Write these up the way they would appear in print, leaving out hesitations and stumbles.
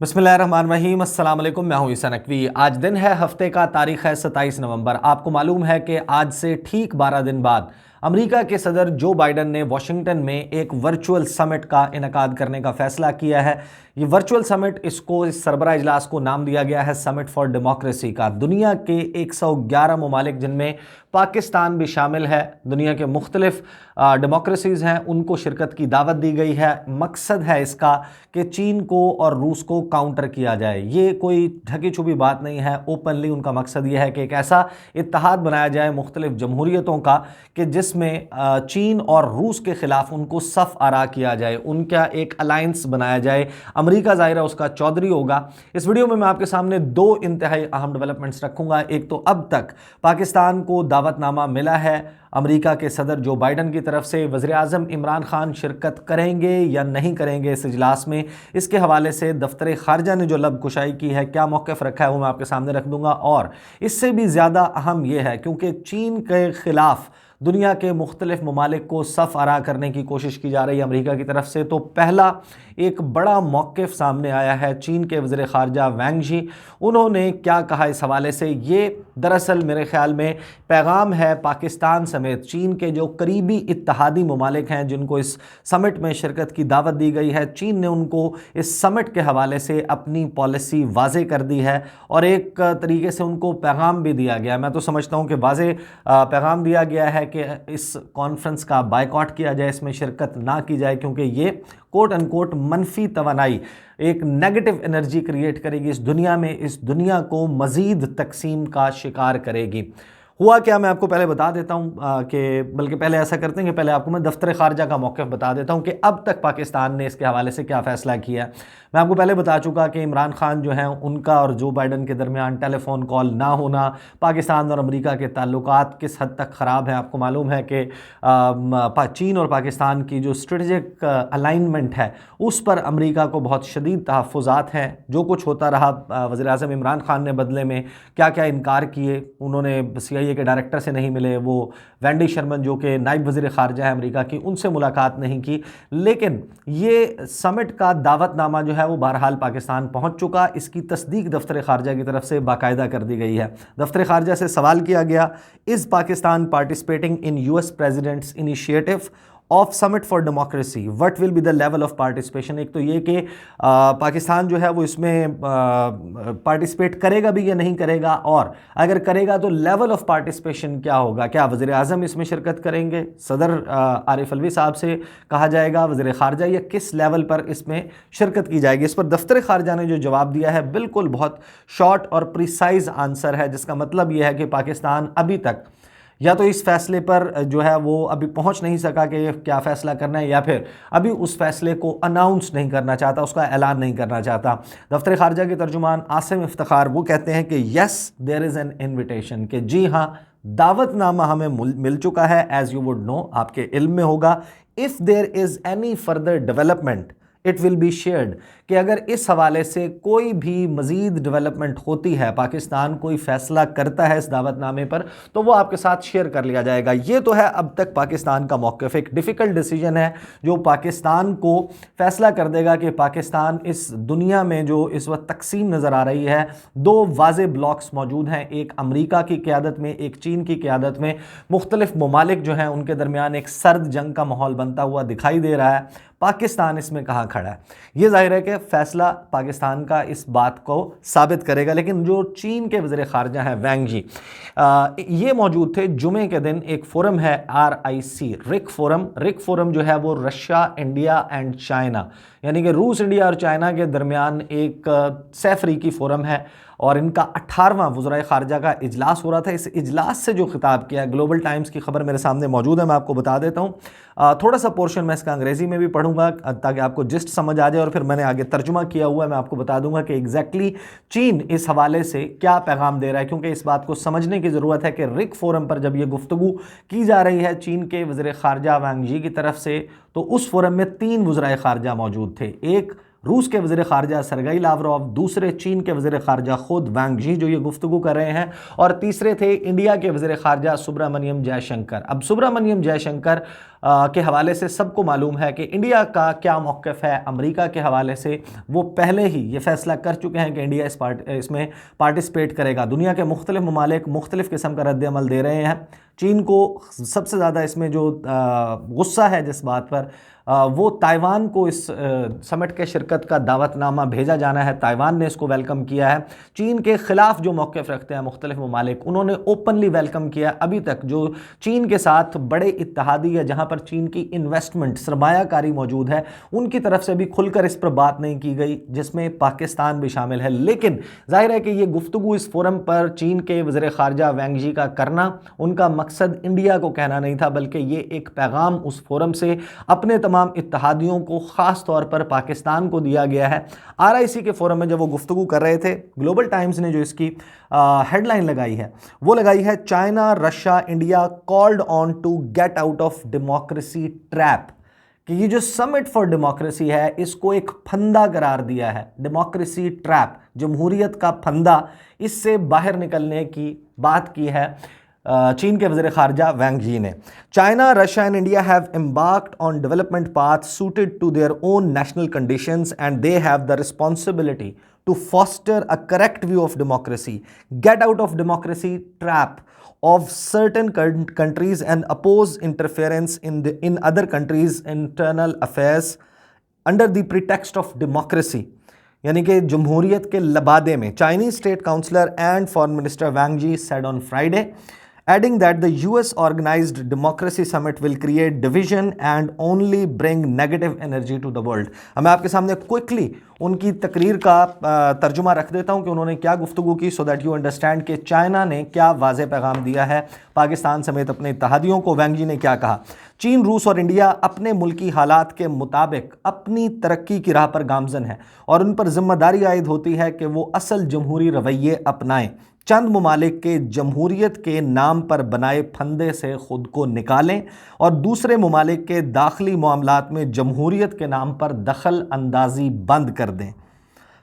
बिस्मिल्लाहिर्रहमानिर्रहीम, अस्सलाम वालेकुम। मैं हूं ईसा नकवी। आज दिन है, हफ्ते का तारीख है 27 नवंबर। आपको मालूम है कि आज से ठीक 12 दिन बाद अमेरिका के सदर जो बाइडन ने वाशिंगटन में एक वर्चुअल समिट का इनेकाद करने का फैसला किया है। ये वर्चुअल समिट, इस सरबरा इजलास को नाम दिया गया है समिट फॉर डेमोक्रेसी का। दुनिया के 111 ममालिक, जिनमें पाकिस्तान भी शामिल है, दुनिया के मुख्तलिफ डेमोक्रेसीज़ हैं, उनको शिरकत की दावत दी गई है। मकसद है इसका कि चीन को और रूस को काउंटर किया जाए। ये कोई ढकी छुपी बात नहीं है, ओपनली उनका मकसद ये है कि एक ऐसा इत्तेहाद बनाया जाए मुख्तलिफ जमहूरियतों का कि जिसमें चीन और रूस के ख़िलाफ़ उनको सफ़ आरा किया जाए, उनका एक अलायंस बनाया जाए। अमेरिका ज़ाहिर है उसका चौधरी होगा। इस वीडियो में मैं आपके सामने दो इंतहाई अहम डेवलपमेंट्स रखूँगा। एक तो अब तक पाकिस्तान को दावतनामा मिला है अमेरिका के सदर जो बाइडन की तरफ से, वज़ीर आज़म इमरान खान शिरकत करेंगे या नहीं करेंगे इस इजलास में, इसके हवाले से दफ्तर ख़ारजा ने जो लब कुशाई की है, क्या मौक़िफ़ रखा है, वो मैं आपके सामने रख दूँगा। और इससे भी ज़्यादा अहम यह है क्योंकि चीन के ख़िलाफ़ दुनिया के मुख्तलिफ ममालिक को सफ़ आरा करने की कोशिश की जा रही है अमेरिका की तरफ से, तो पहला एक बड़ा मौक़िफ़ सामने आया है चीन के वज़ीर ख़ारजा वांग यी। उन्होंने क्या कहा इस हवाले से, ये दरअसल मेरे ख़्याल में पैगाम है पाकिस्तान समेत चीन के जो करीबी इत्तेहादी ममालिक हैं जिनको इस समिट में शिरकत की दावत दी गई है। चीन ने उनको इस समिट के हवाले से अपनी पॉलिसी वाज़े कर दी है और एक तरीके से उनको पैगाम भी दिया गया। मैं तो समझता हूँ कि वाज़े पैगाम दिया गया है कि इस कॉन्फ्रेंस का बायकॉट किया जाए, इसमें शिरकत ना की जाए, क्योंकि ये कोट अनकोट मनफी तवानाई, एक नेगेटिव एनर्जी क्रिएट करेगी इस दुनिया में, इस दुनिया को मज़ीद तकसीम का शिकार करेगी। हुआ क्या, मैं आपको पहले बता देता हूँ कि बल्कि पहले ऐसा करते हैं कि पहले आपको मैं दफ्तर ख़ारजा का मौक़िफ़ बता देता हूँ कि अब तक पाकिस्तान ने इसके हवाले से क्या फ़ैसला किया है। मैं आपको पहले बता चुका कि इमरान खान जो हैं उनका और जो बाइडन के दरमियान टेलीफोन कॉल ना होना, पाकिस्तान और अमेरिका के ताल्लुकात किस हद तक ख़राब हैं। आपको मालूम है कि चीन और पाकिस्तान की जो स्ट्रेटजिक अलाइनमेंट है उस पर अमेरिका को बहुत शदीद तहफ़्फ़ुज़ात हैं। जो कुछ होता रहा, वज़ीर आज़म इमरान खान ने बदले में क्या क्या इनकार किए। उन्होंने CIA के डायरेक्टर से नहीं मिले, वो वैंडी शर्मन जो कि नायब वज़ीर ख़ारजा है अमेरिका की, उनसे मुलाकात नहीं की। लेकिन ये समिट का दावतनामा जो है वो बहरहाल पाकिस्तान पहुंच चुका। इसकी तस्दीक दफ्तर ख़ारजा की तरफ से बाकायदा कर दी गई है। दफ्तर ख़ारजा से सवाल किया गया, is Pakistan participating in US president's initiative of summit for democracy, what will be the level of participation. एक तो ये कि पाकिस्तान जो है वो इसमें पार्टिसिपेट करेगा भी या नहीं करेगा, और अगर करेगा तो लेवल ऑफ पार्टिसिपेशन क्या होगा। क्या वज़ीर आज़म इसमें शिरकत करेंगे, सदर आरिफ अलवी साहब से कहा जाएगा, वज़ीर ख़ारजा, या किस लेवल पर इसमें शिरकत की जाएगी। इस पर दफ्तर ख़ारजा ने जो जवाब दिया है बिल्कुल बहुत शॉर्ट और प्रिसाइज़ आंसर है, जिसका मतलब यह है कि पाकिस्तान अभी तक या तो इस फैसले पर जो है वो अभी पहुंच नहीं सका कि क्या फ़ैसला करना है, या फिर अभी उस फैसले को अनाउंस नहीं करना चाहता, उसका ऐलान नहीं करना चाहता। दफ्तर ख़ारजा के तर्जुमान आसिम इफ्तिखार वो कहते हैं कि yes there is an invitation, कि जी हाँ, दावतनामा हमें मिल चुका है, एज़ यू वुड नो, आपके इल्म में होगा। If there is any further development it will be shared, कि अगर इस हवाले से कोई भी मज़ीद डेवलपमेंट होती है, पाकिस्तान कोई फ़ैसला करता है इस दावतनामे पर, तो वो आपके साथ शेयर कर लिया जाएगा। ये तो है अब तक पाकिस्तान का मौक़िफ़। एक डिफ़िकल्ट डिसीजन है जो पाकिस्तान को फ़ैसला कर देगा कि पाकिस्तान इस दुनिया में जो इस वक्त तकसीम नज़र आ रही है, दो वाज़े ब्लॉक्स मौजूद हैं, एक अमरीका की क़यादत में, एक चीन की क़यादत में। मुख्तलिफ ममालिक जो हैं उनके दरमियान एक सर्द जंग का माहौल बनता हुआ दिखाई दे रहा है। पाकिस्तान इसमें कहाँ खड़ा है, ये जाहिर है कि फ़ैसला पाकिस्तान का इस बात को साबित करेगा। लेकिन जो चीन के वज़ीर ख़ारजा हैं वांग यी, ये मौजूद थे जुमे के दिन। एक फ़ोरम है RIC, रिक फ़ोरम जो है वो रशिया, इंडिया एंड चाइना, यानी कि रूस, इंडिया और चाइना के दरमियान एक सैफरीकी फ़ोरम है, और इनका 18वां वज़राए ख़ारजा का इजलास हो रहा था। इस इजलास से जो खिताब किया, ग्लोबल टाइम्स की खबर मेरे सामने मौजूद है, मैं आपको बता देता हूँ। थोड़ा सा पोर्शन मैं इसका अंग्रेज़ी में भी पढ़ूंगा ताकि आपको जिस्ट समझ आ जाए, और फिर मैंने आगे तर्जुमा किया हुआ है, मैं आपको बता दूंगा कि एग्जैक्टली चीन इस हवाले से क्या पैगाम दे रहा है, क्योंकि इस बात को समझने की ज़रूरत है कि रिक फ़ोरम पर जब ये गुफ्तगू की जा रही है चीन के वज़ीर ख़ारजा वांग यी की तरफ से, तो उस फोरम में 3 वज़राए ख़ारजा मौजूद थे। एक रूस के वज़ीर ख़ारजा सरगई लावरोव, दूसरे चीन के वज़ीर ख़ारजा खुद वांग यी जो ये गुफ्तगू कर रहे हैं, और तीसरे थे इंडिया के वज़ीर ख़ारजा सुब्रमण्यम जयशंकर। अब सुब्रमण्यम जयशंकर के हवाले से सबको मालूम है कि इंडिया का क्या मौक़िफ़ है अमेरिका के हवाले से। वो पहले ही ये फैसला कर चुके हैं कि इंडिया इसमें पार्टिसिपेट करेगा। दुनिया के मुख्तलिफ ममालिक मुख्तलिफ़ किस्म का रद्द-ए-अमल दे रहे हैं। चीन को सबसे ज़्यादा इसमें जो गुस्सा है जिस बात पर, वो ताइवान को इस समिट के शिरकत का दावतनामा भेजा जाना है। ताइवान ने इसको वेलकम किया है। चीन के ख़िलाफ़ जो मौक़िफ़ रखते हैं मुख्तलिफ ममालिक, उन्होंने ओपनली वेलकम किया। अभी तक जो चीन के साथ बड़े इत्तेहादी है जहाँ पर चीन की इन्वेस्टमेंट सरमायाकारी मौजूद है, उनकी तरफ से भी खुलकर इस पर बात नहीं की गई, जिसमें पाकिस्तान भी शामिल है। लेकिन जाहिर है कि ये गुफ्तगू इस फोरम पर चीन के वज़ीर ख़ारजा वैंग यी का करना, उनका मकसद इंडिया को कहना नहीं था, बल्कि ये एक पैगाम उस फोरम से अपने तमाम इत्तेहादियों को, ख़ास तौर पर पाकिस्तान को दिया गया है। RIC के फोरम में जब वो गुफ्तगू कर रहे थे, ग्लोबल टाइम्स ने जो इसकी हेडलाइन लगाई है वो लगाई है, China Russia India called on to get out of democracy trap. कि ये जो समिट फॉर डेमोक्रेसी है इसको एक फंदा करार दिया है, डेमोक्रेसी ट्रैप, जमहूरियत का फंदा, इससे बाहर निकलने की बात की है चीन के वज़ीर ख़ारजा वैंग यी ने। China Russia and India have embarked on development path suited to their own national conditions and they have the responsibility to foster a correct view of democracy, get out of democracy trap of certain countries and oppose interference in other countries' internal affairs under the pretext of democracy। यानी कि जमहूरियत के लबादे में। Chinese State Councilor and Foreign Minister Wang Yi said on Friday, adding that the US organized democracy summit will create division and only bring negative energy to the world। अब मैं आपके सामने quickly उनकी तकरीर का तर्जुमा रख देता हूं कि उन्होंने क्या गुफ्तगू की, सो दैट यू अंडरस्टैंड कि चाइना ने क्या वाज़ेह पैगाम दिया है पाकिस्तान समेत अपने इत्तेहादियों को। वैंग यी ने क्या कहा, चीन, रूस और इंडिया अपने मुल्की हालात के मुताबिक अपनी तरक्की की राह पर गामजन है और उन पर जिम्मेदारी आयद होती है कि वो असल जमहूरी रवैये अपनाएं। चंद ममालिक के जमहूरियत के नाम पर बनाए फंदे से ख़ुद को निकालें और दूसरे ममालिक के दाखिली मामलात में जमहूरियत के नाम पर दखल अंदाजी बंद कर दें।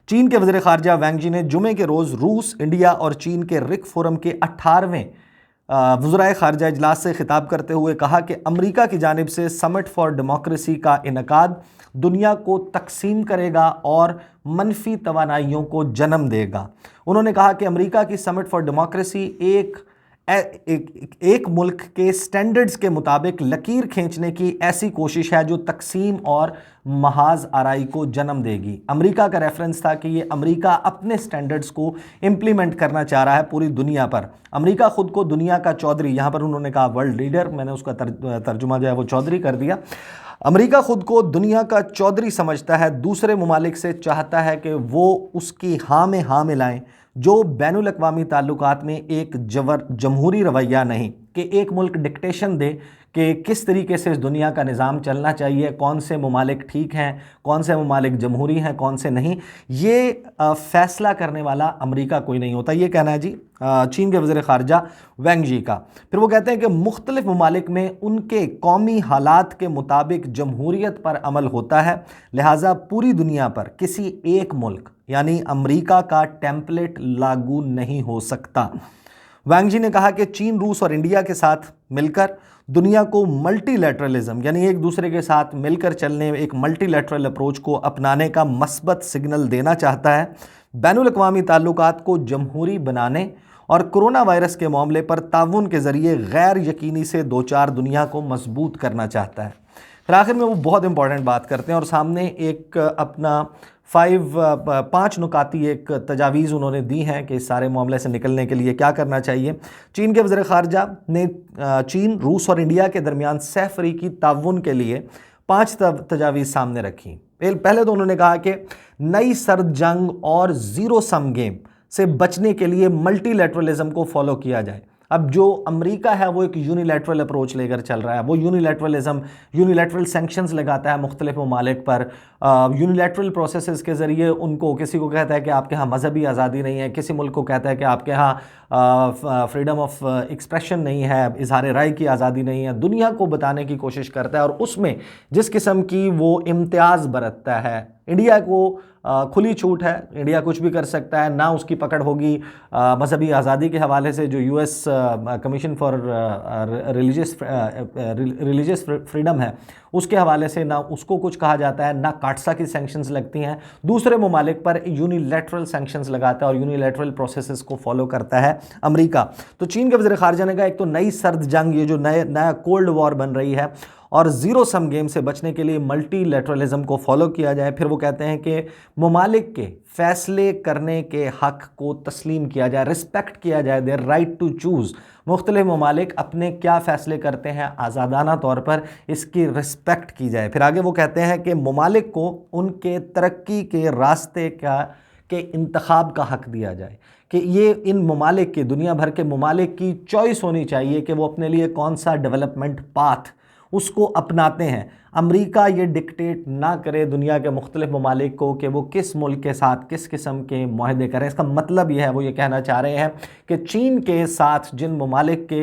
चीन के वज़ीर ख़ारजा वैंग यी ने जुमे के रोज़ रूस, इंडिया और चीन के रिक फोरम के 18वें वज़राए ख़ारजा इजलास से खिताब करते हुए कहा कि अमेरिका की जानिब से समिट फॉर डेमोक्रेसी का इनकाद दुनिया को तकसीम करेगा और मनफी तवानाइयों को जन्म देगा। उन्होंने कहा कि अमेरिका की समिट फॉर डेमोक्रेसी एक मुल्क के स्टैंडर्ड्स के मुताबिक लकीर खींचने की ऐसी कोशिश है जो तकसीम और महाज आराई को जन्म देगी। अमेरिका का रेफरेंस था कि ये अमेरिका अपने स्टैंडर्ड्स को इम्प्लीमेंट करना चाह रहा है पूरी दुनिया पर। अमेरिका खुद को दुनिया का चौधरी, यहाँ पर उन्होंने कहा वर्ल्ड लीडर, मैंने उसका तर्जुमा जो है वो चौधरी कर दिया। अमेरिका खुद को दुनिया का चौधरी समझता है, दूसरे ममालिक से चाहता है कि वो उसकी हाँ में हाँ मिलाएं, जो बैनुल अक़वामी ताल्लुकात में एक जमहूरी रवैया नहीं कि एक मुल्क डिक्टेशन दे कि किस तरीके से इस दुनिया का निज़ाम चलना चाहिए, कौन से ममालिक ठीक हैं, कौन से ममालिक जमहूरी हैं, कौन से नहीं। ये फ़ैसला करने वाला अमेरिका कोई नहीं होता। ये कहना है जी चीन के वज़ीर ख़ारजा वैंग यी का। फिर वो कहते हैं कि मुख्तलिफ ममालिक में उनके कौमी हालात के मुताबिक जमहूरियत पर अमल होता है, लिहाजा पूरी दुनिया पर किसी एक मुल्क यानी अमेरिका का टेम्पलेट लागू नहीं हो सकता। वैंग यी ने कहा कि चीन, रूस और इंडिया के साथ मिलकर दुनिया को मल्टीलैटरलिज्म यानी एक दूसरे के साथ मिलकर चलने, एक मल्टीलैटरल अप्रोच को अपनाने का मस्बत सिग्नल देना चाहता है, बैनुल अक़वामी ताल्लुकात को जमहूरी बनाने और कोरोना वायरस के मामले पर ताउन के ज़रिए गैर यकीनी से दो चार दुनिया को मजबूत करना चाहता है। फिर आखिर में वो बहुत इंपॉर्टेंट बात करते हैं और सामने एक अपना 5 नुकाती एक तजावीज़ उन्होंने दी हैं कि इस सारे मामले से निकलने के लिए क्या करना चाहिए। चीन के वज़ीर ख़ारजा ने चीन, रूस और इंडिया के दरमियान सह अफ़रीकी ताउन के लिए 5 तजावीज़ सामने रखी। पहले तो उन्होंने कहा कि नई सर्द जंग और ज़ीरो सम गेम से बचने के लिए मल्टीलैटरलिज्म को फॉलो किया जाए। अब जो अमेरिका है वो एक यूनिलैटरल अप्रोच लेकर चल रहा है, वो यूनिलैटरल सैंक्शंस लगाता है मुख्तलिफ ममालिक पर, यूनिलैटरल प्रोसेसेस के ज़रिए उनको, किसी को कहता है कि आपके यहाँ मजहबी आज़ादी नहीं है, किसी मुल्क को कहता है कि आपके यहाँ फ्रीडम ऑफ एक्सप्रेशन नहीं है, इजहार राय की आज़ादी नहीं है, दुनिया को बताने की कोशिश करता है और उसमें जिस किस्म की वो इम्तियाज़ बरतता है, इंडिया को खुली छूट है, इंडिया कुछ भी कर सकता है, ना उसकी पकड़ होगी मजहबी आज़ादी के हवाले से जो US commission for religious freedom है उसके हवाले से, ना उसको कुछ कहा जाता है, ना काटसा की सैंक्शंस लगती हैं। दूसरे ममालिक पर यूनिलैटरल सैंक्शंस लगाता है और यूनिलैटरल प्रोसेसेस को फॉलो करता है अमेरिका। तो चीन के वज़ीर ख़ारजा ने कहा एक तो नई सर्द जंग, ये जो नया कोल्ड वॉर बन रही है, और ज़ीरो सम गेम से बचने के लिए मल्टीलैटरलिज्म को फॉलो किया जाए। फिर वो कहते हैं कि ममालिक के फैसले करने के हक़ को तस्लीम किया जाए, रिस्पेक्ट किया जाए, देयर राइट टू चूज़। मुख्तलिफ ममालिक अपने क्या फ़ैसले करते हैं आज़ादाना तौर पर, इसकी रिस्पेक्ट की जाए। फिर आगे वो कहते हैं कि ममालिक को उनके तरक्की के रास्ते के इंतखाब का हक़ दिया जाए, कि ये इन ममालिक के, दुनिया भर के ममालिक की चॉइस होनी चाहिए कि वो अपने लिए कौन सा डेवलपमेंट पाथ उसको अपनाते हैं। अमेरिका ये डिक्टेट ना करे दुनिया के मुख्तलिफ ममालिक को कि वो किस मुल्क के साथ किस किस्म के मुआहदे करें। इसका मतलब यह है, वो ये कहना चाह रहे हैं कि चीन के साथ जिन ममालिक के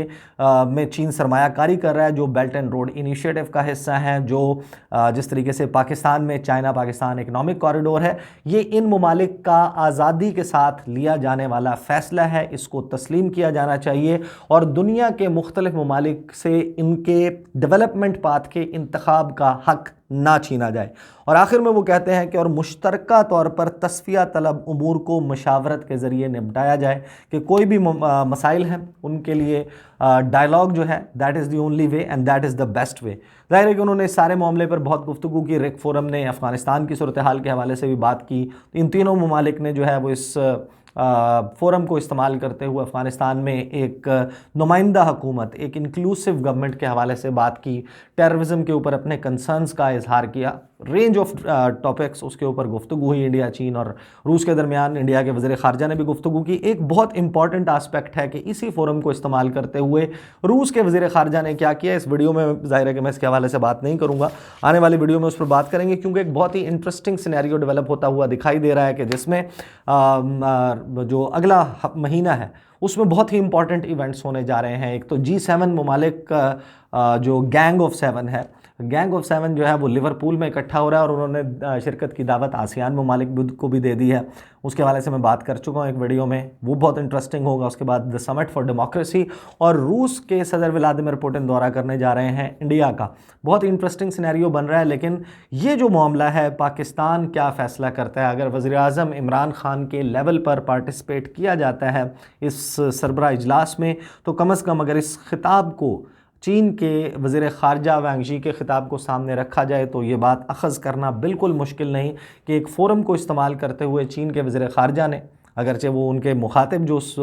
में चीन सरमायाकारी कर रहा है, जो बेल्ट एंड रोड इनिशिएटिव का हिस्सा है, जो जिस तरीके से पाकिस्तान में चाइना पाकिस्तान इकनॉमिक कॉरिडोर है, ये इन ममालिक का आज़ादी के साथ लिया जाने वाला फ़ैसला है, इसको तस्लीम किया जाना चाहिए और दुनिया के मुख्तलिफ ममालिक से इनके डेवलपमेंट पाथ के इंतखाब का हक ना छीना जाए। और आखिर में वो कहते हैं कि और मुश्तरका तौर पर तस्फिया तलब उमूर को मशावरत के ज़रिए निपटाया जाए, कि कोई भी मसाइल हैं उनके लिए डायलॉग जो है that is the only way and that is the best way. ज़ाहिर है कि उन्होंने इस सारे मामले पर बहुत गुफ्तगू की। रिक फोरम ने अफ़गानिस्तान की सूरत हाल के हवाले से भी बात की। इन तीनों ममालिक ने जो है वो इस फोरम को इस्तेमाल करते हुए अफ़गानिस्तान में एक नुमाइंदा हुकूमत, एक इंक्लूसिव गवर्नमेंट के हवाले से बात की, टेररिज्म के ऊपर अपने कंसर्न्स का इजहार किया। रेंज ऑफ टॉपिक्स उसके ऊपर गुफ्तगू हुई इंडिया, चीन और रूस के दरमियान। इंडिया के वज़ीर ख़ारजा ने भी गुफ्तगू की। एक बहुत इंपॉर्टेंट आस्पेक्ट है कि इसी फोरम को इस्तेमाल करते हुए रूस के वज़ीर ख़ारजा ने क्या किया। इस वीडियो में ज़ाहिर है कि मैं इसके हवाले से बात नहीं करूँगा, आने वाली वीडियो में उस पर बात करेंगे, क्योंकि एक बहुत ही इंटरेस्टिंग सिनेरियो डेवलप होता हुआ दिखाई दे रहा है कि जिसमें जो अगला महीना है उसमें बहुत ही इंपॉर्टेंट इवेंट्स होने जा रहे हैं। एक तो G7 ममालिक जो गैंग ऑफ 7 है, गैंग ऑफ 7 जो है वो लिवरपूल में इकट्ठा हो रहा है और उन्होंने शिरकत की दावत आसियान ममालिक को भी दे दी है। उसके हवाले से मैं बात कर चुका हूँ एक वीडियो में, वो बहुत इंटरेस्टिंग होगा। उसके बाद द समिट फॉर डेमोक्रेसी, और रूस के सदर व्लादिमीर पुतिन दौरा करने जा रहे हैं इंडिया का। बहुत इंटरेस्टिंग सिनेरियो बन रहा है। लेकिन ये जो मामला है, पाकिस्तान क्या फ़ैसला करता है, अगर वज़ीर आज़म इमरान ख़ान के लेवल पर पार्टिसिपेट किया जाता है इस सरबराह इजलास में, तो कम अज़ कम अगर इस खिताब को चीन के वज़ीर ख़ारजा वांग शी के ख़िताब को सामने रखा जाए तो ये बात अख़ज़ करना बिल्कुल मुश्किल नहीं कि एक फ़ोरम को इस्तेमाल करते हुए चीन के वज़ीर ख़ारजा ने, अगरचे वो उनके मुखातिब जो उस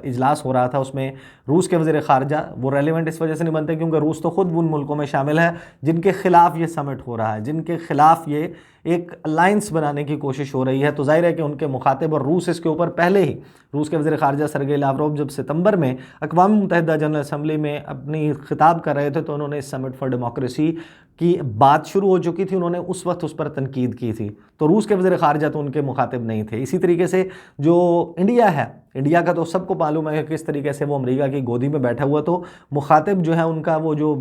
इजलास हो रहा था उसमें रूस के वज़ीर ख़ारजा, वो रेलिवेंट इस वजह से नहीं बनते क्योंकि रूस तो ख़ुद उन मुल्कों में शामिल है जिनके ख़िलाफ़ ये समिट हो रहा है, जिनके ख़िलाफ़ ये एक अलाइंस बनाने की कोशिश हो रही है। तो जाहिर है कि उनके मुखातिब, और रूस इसके ऊपर पहले ही, रूस के वज़ीर ख़ारजा सरगेई लावरोव जब सितंबर में अक़वाम मुत्तहिदा जनरल असम्बली में अपनी ख़िताब कर रहे थे तो उन्होंने इस समिट फॉर डेमोक्रेसी की बात शुरू हो चुकी थी, उन्होंने उस वक्त उस पर तनकीद की थी। तो रूस के वज़ीर ख़ारजा तो उनके मुखातिब नहीं थे। इसी तरीके से जो इंडिया है, इंडिया का तो सबको मालूम है कि किस तरीके से वो अमेरिका की गोदी में बैठा हुआ, तो मुखातिब जो है उनका वो जो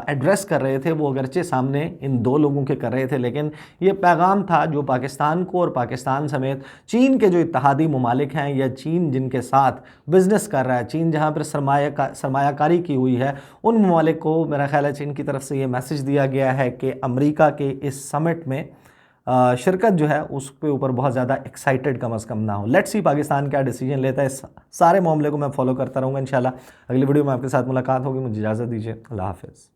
एड्रेस कर रहे थे वो अगरचे सामने इन दो लोगों के कर रहे थे, लेकिन ये पैगाम था जो पाकिस्तान को और पाकिस्तान समेत चीन के जो इत्तेहादी ममालिक हैं या चीन जिनके साथ बिज़नेस कर रहा है, चीन जहाँ पर सरमायाकारी की हुई है, उन ममालिक को मेरा ख्याल है चीन की तरफ से ये मैसेज दिया गया है कि अमेरिका के इस समिट में शिरकत जो है उसके ऊपर बहुत ज़्यादा एक्साइटेड कम अज़ कम ना हो। लेट्स सी पाकिस्तान क्या डिसीजन लेता है। इस सारे मामले को मैं फॉलो करता रहूँगा इंशाल्लाह। अगली वीडियो में आपके साथ मुलाकात होगी। मुझे इजाज़त दीजिए। अल्लाह हाफ़िज़।